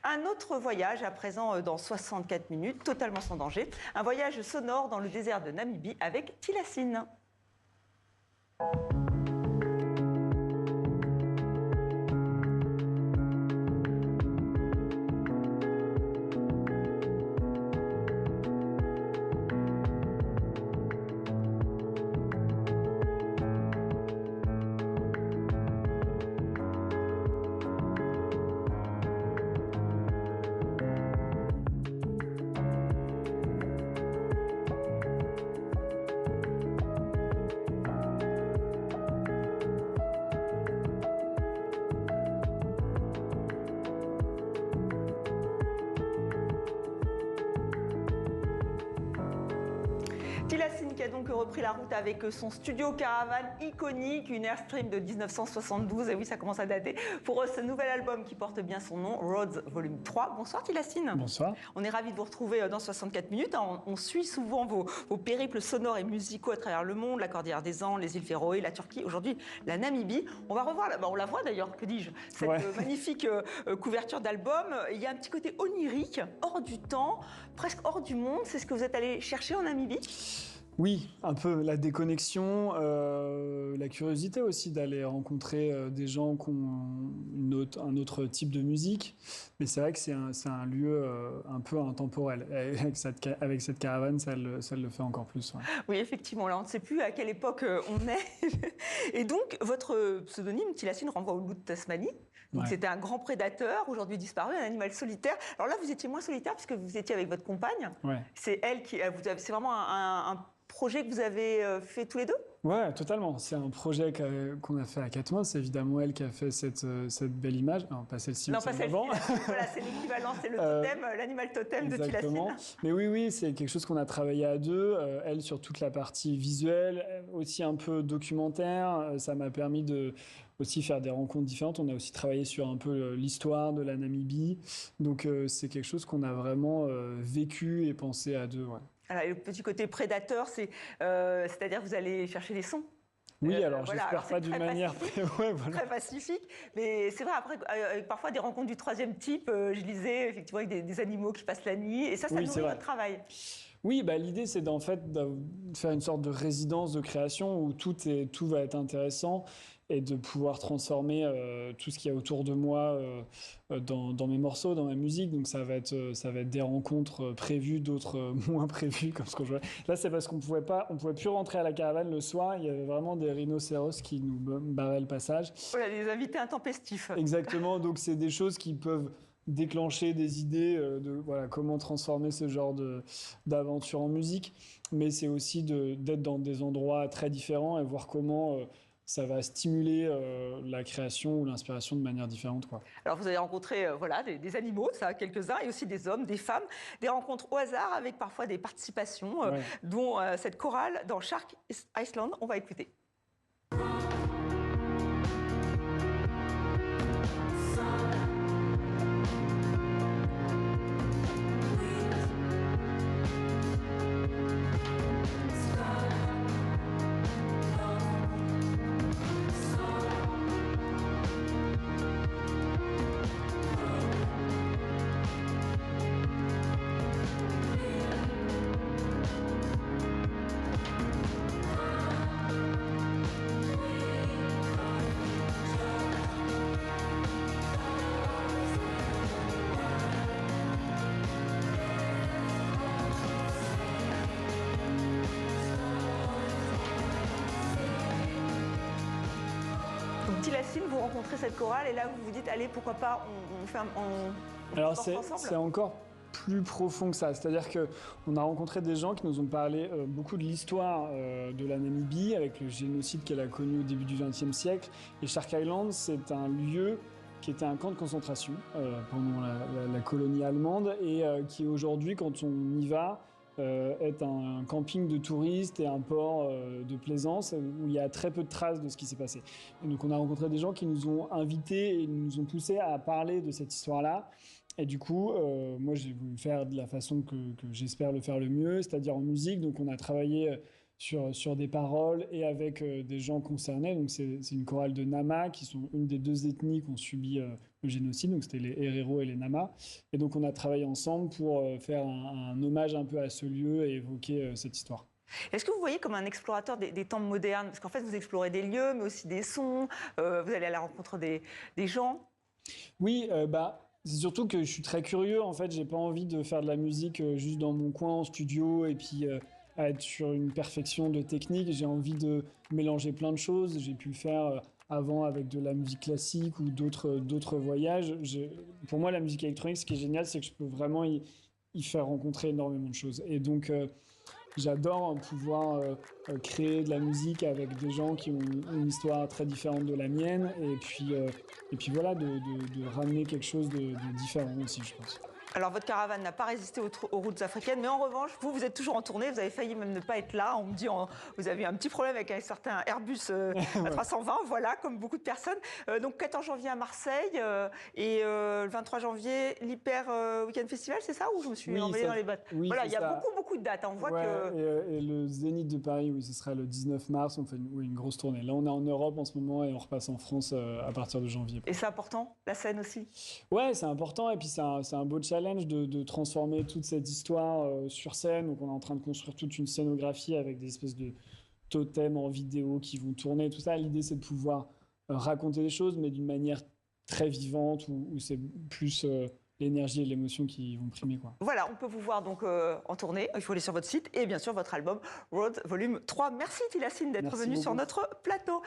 Un autre voyage à présent dans 64 minutes, totalement sans danger. Un voyage sonore dans le désert de Namibie avec Tilassine. Tilassine qui a donc repris la route avec son studio caravane iconique, une Airstream de 1972, et oui ça commence à dater, pour ce nouvel album qui porte bien son nom, Roads Volume 3. Bonsoir Tilassine. Bonsoir. On est ravis de vous retrouver dans 64 minutes. On suit souvent vos périples sonores et musicaux à travers le monde, la Cordillère des Andes, les îles Féroé, la Turquie, aujourd'hui la Namibie. On va revoir, on la voit d'ailleurs, que dis-je, cette magnifique couverture d'album. Il y a un petit côté onirique, hors du temps, presque hors du monde. C'est ce que vous êtes allé chercher en Namibie ? Oui, un peu la déconnexion, la curiosité aussi d'aller rencontrer des gens qui ont un autre type de musique. Mais c'est vrai que c'est un lieu un peu intemporel. Avec cette caravane, ça le fait encore plus. Ouais. Oui, effectivement. Là, on ne sait plus à quelle époque on est. Et donc, votre pseudonyme, Tilassine, renvoie au loup de Tasmanie. Donc, c'était un grand prédateur, aujourd'hui disparu, un animal solitaire. Alors là, vous étiez moins solitaire puisque vous étiez avec votre compagne. Ouais. C'est elle qui... C'est vraiment un projet que vous avez fait tous les deux ? Ouais, totalement. C'est un projet qu'on a fait à 4 mois. C'est évidemment elle qui a fait cette belle image. Non, pas celle-ci. Non, pas celle-ci. Voilà, c'est l'équivalent, c'est le totem, l'animal totem de Tilassine. Mais oui, c'est quelque chose qu'on a travaillé à deux. Elle sur toute la partie visuelle, aussi un peu documentaire. Ça m'a permis de aussi faire des rencontres différentes. On a aussi travaillé sur un peu l'histoire de la Namibie. Donc c'est quelque chose qu'on a vraiment vécu et pensé à deux. Ouais. Alors, le petit côté prédateur, c'est-à-dire vous allez chercher des sons. Oui, alors j'espère pas d'une manière très pacifique. Mais c'est vrai, après, avec parfois des rencontres du troisième type, je lisais effectivement avec des animaux qui passent la nuit, et ça nourrit votre travail. Oui, l'idée c'est de faire une sorte de résidence de création où tout va être intéressant et de pouvoir transformer tout ce qu'il y a autour de moi dans mes morceaux, dans ma musique. Donc ça va être des rencontres prévues, d'autres moins prévues, comme ce que je vois. Là, c'est parce qu'on pouvait plus rentrer à la caravane le soir. Il y avait vraiment des rhinocéros qui nous barraient le passage. Voilà, des invités intempestifs. Exactement. Donc c'est des choses qui peuvent déclencher des idées de comment transformer ce genre d'aventure en musique, mais c'est aussi d'être dans des endroits très différents et voir comment ça va stimuler la création ou l'inspiration de manière différente, quoi. Alors vous avez rencontré des animaux, ça, quelques-uns, et aussi des hommes, des femmes, des rencontres au hasard avec parfois des participations, dont cette chorale dans Shark Island. On va écouter. Tilassine, vous rencontrez cette chorale et là vous vous dites allez pourquoi pas on fait Alors c'est encore plus profond que ça, c'est-à-dire qu'on a rencontré des gens qui nous ont parlé beaucoup de l'histoire de la Namibie avec le génocide qu'elle a connu au début du XXe siècle, et Shark Island c'est un lieu qui était un camp de concentration pendant la colonie allemande et qui aujourd'hui quand on y va est un camping de touristes et un port de plaisance où il y a très peu de traces de ce qui s'est passé. Et donc on a rencontré des gens qui nous ont invités et nous ont poussés à parler de cette histoire-là. Et du coup, moi j'ai voulu faire de la façon que j'espère le faire le mieux, c'est-à-dire en musique. Donc on a travaillé sur des paroles et avec des gens concernés. Donc c'est une chorale de Nama qui sont une des deux ethnies qui ont subi le génocide. Donc c'était les Herero et les Nama. Et donc on a travaillé ensemble pour faire un hommage un peu à ce lieu et évoquer cette histoire. Est-ce que vous voyez comme un explorateur des temps modernes? Parce qu'en fait, vous explorez des lieux, mais aussi des sons, vous allez à la rencontre des gens. Oui, c'est surtout que je suis très curieux. En fait, j'ai pas envie de faire de la musique juste dans mon coin en studio et puis à être sur une perfection de technique. J'ai envie de mélanger plein de choses. J'ai pu le faire avant avec de la musique classique ou d'autres voyages. Pour moi, la musique électronique, ce qui est génial, c'est que je peux vraiment y faire rencontrer énormément de choses. Et donc, j'adore pouvoir créer de la musique avec des gens qui ont une histoire très différente de la mienne et puis voilà, de ramener quelque chose de différent aussi, je pense. Alors, votre caravane n'a pas résisté aux routes africaines, mais en revanche, vous êtes toujours en tournée. Vous avez failli même ne pas être là. On me dit, vous avez eu un petit problème avec un certain Airbus A320, voilà, comme beaucoup de personnes. Donc, 14 janvier à Marseille et le 23 janvier, l'Hyper Weekend Festival, c'est ça? Ou je me suis emmêlée dans les bottes? Oui, voilà, il y a beaucoup de dates. On voit que... Et le Zénith de Paris, oui, ce sera le 19 mars. On fait une grosse tournée. Là, on est en Europe en ce moment et on repasse en France à partir de janvier. Et c'est important, la scène aussi? Ouais, c'est important. Et puis, c'est un beau challenge de transformer toute cette histoire sur scène. Donc on est en train de construire toute une scénographie avec des espèces de totems en vidéo qui vont tourner, tout ça. L'idée, c'est de pouvoir raconter des choses, mais d'une manière très vivante, où c'est plus l'énergie et l'émotion qui vont primer, quoi. Voilà, on peut vous voir donc en tournée. Il faut aller sur votre site et bien sûr votre album Road Volume 3. Merci Tilassine d'être venu sur notre plateau.